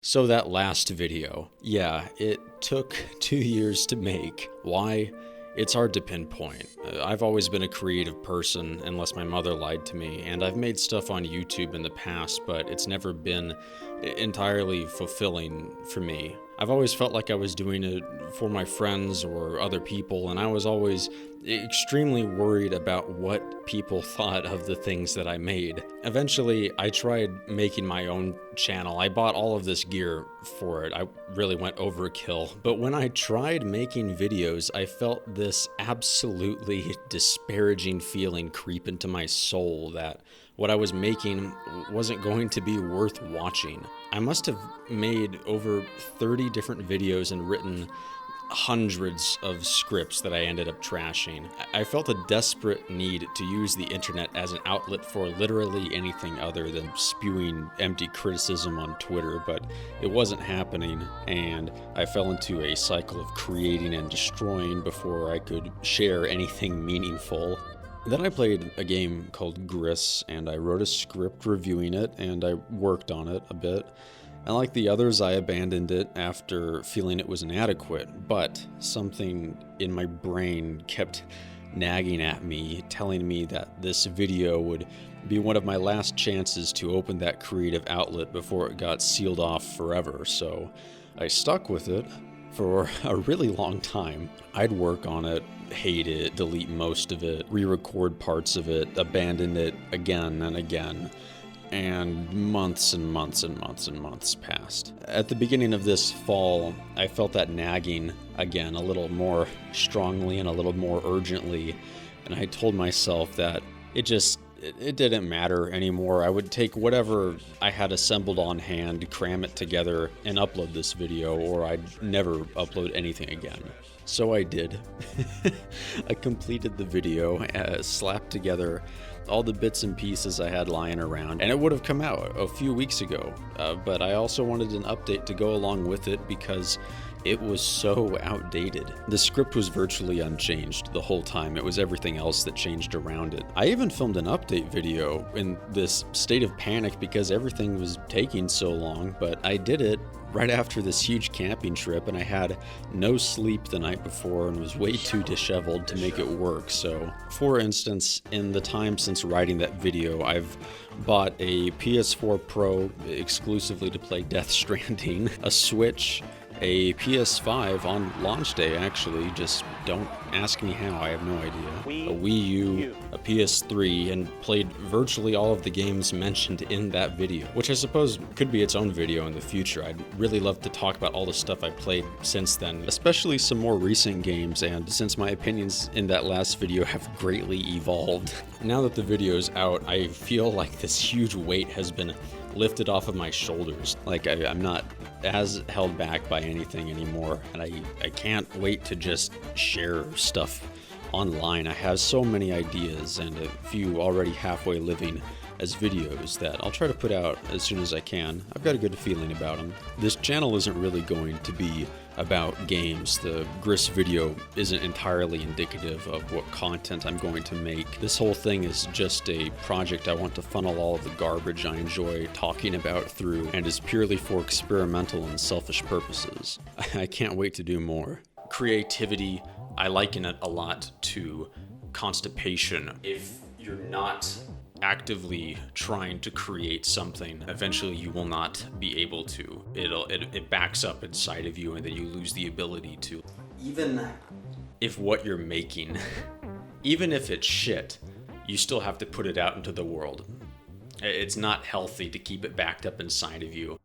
So that last video, yeah, it took 2 years to make. Why? It's hard to pinpoint. I've always been a creative person, unless my mother lied to me, and I've made stuff on YouTube in the past, but it's never been entirely fulfilling for me. I've always felt like I was doing it for my friends or other people, and I was always extremely worried about what people thought of the things that I made. Eventually, I tried making my own channel. I bought all of this gear for it. I really went overkill. But when I tried making videos, I felt this absolutely disparaging feeling creep into my soul that what I was making wasn't going to be worth watching. I must have made over 30 different videos and written hundreds of scripts that I ended up trashing. I felt a desperate need to use the internet as an outlet for literally anything other than spewing empty criticism on Twitter, but it wasn't happening, and I fell into a cycle of creating and destroying before I could share anything meaningful. Then I played a game called Gris, and I wrote a script reviewing it, and I worked on it a bit. And like the others, I abandoned it after feeling it was inadequate, but something in my brain kept nagging at me, telling me that this video would be one of my last chances to open that creative outlet before it got sealed off forever. So I stuck with it for a really long time. I'd work on it, hate it, delete most of it, re-record parts of it, abandon it again and again. And months and months and months and months passed. At the beginning of this fall, I felt that nagging again a little more strongly and a little more urgently, and I told myself that it didn't matter anymore. I would take whatever I had assembled on hand, cram it together, and upload this video, or I'd never upload anything again. So I did. I completed the video, slapped together all the bits and pieces I had lying around, and it would have come out a few weeks ago, but I also wanted an update to go along with it because it was so outdated. The script was virtually unchanged the whole time. It was everything else that changed around it. I even filmed an update video in this state of panic because everything was taking so long, but I did it right after this huge camping trip, and I had no sleep the night before and was way too disheveled to make it work. So, for instance, in the time since writing that video, I've bought a PS4 Pro exclusively to play Death Stranding, a Switch, a PS5 on launch day, actually, just don't ask me how, I have no idea, a Wii U, a PS3, and played virtually all of the games mentioned in that video, which I suppose could be its own video in the future. I'd really love to talk about all the stuff I played since then, especially some more recent games, and since my opinions in that last video have greatly evolved. Now that the video's out, I feel like this huge weight has been lifted off of my shoulders. Like I'm not as held back by anything anymore, and I can't wait to just share stuff online. I have so many ideas and a few already halfway living as videos that I'll try to put out as soon as I can. I've got a good feeling about them. This channel isn't really going to be about games. The Gris video isn't entirely indicative of what content I'm going to make. This whole thing is just a project I want to funnel all of the garbage I enjoy talking about through, and is purely for experimental and selfish purposes. I can't wait to do more. Creativity, I liken it a lot to constipation. If you're not actively trying to create something, eventually you will not be able to. It backs up inside of you, and then you lose the ability to. Even if what you're making, even if it's shit, you still have to put it out into the world. It's not healthy to keep it backed up inside of you.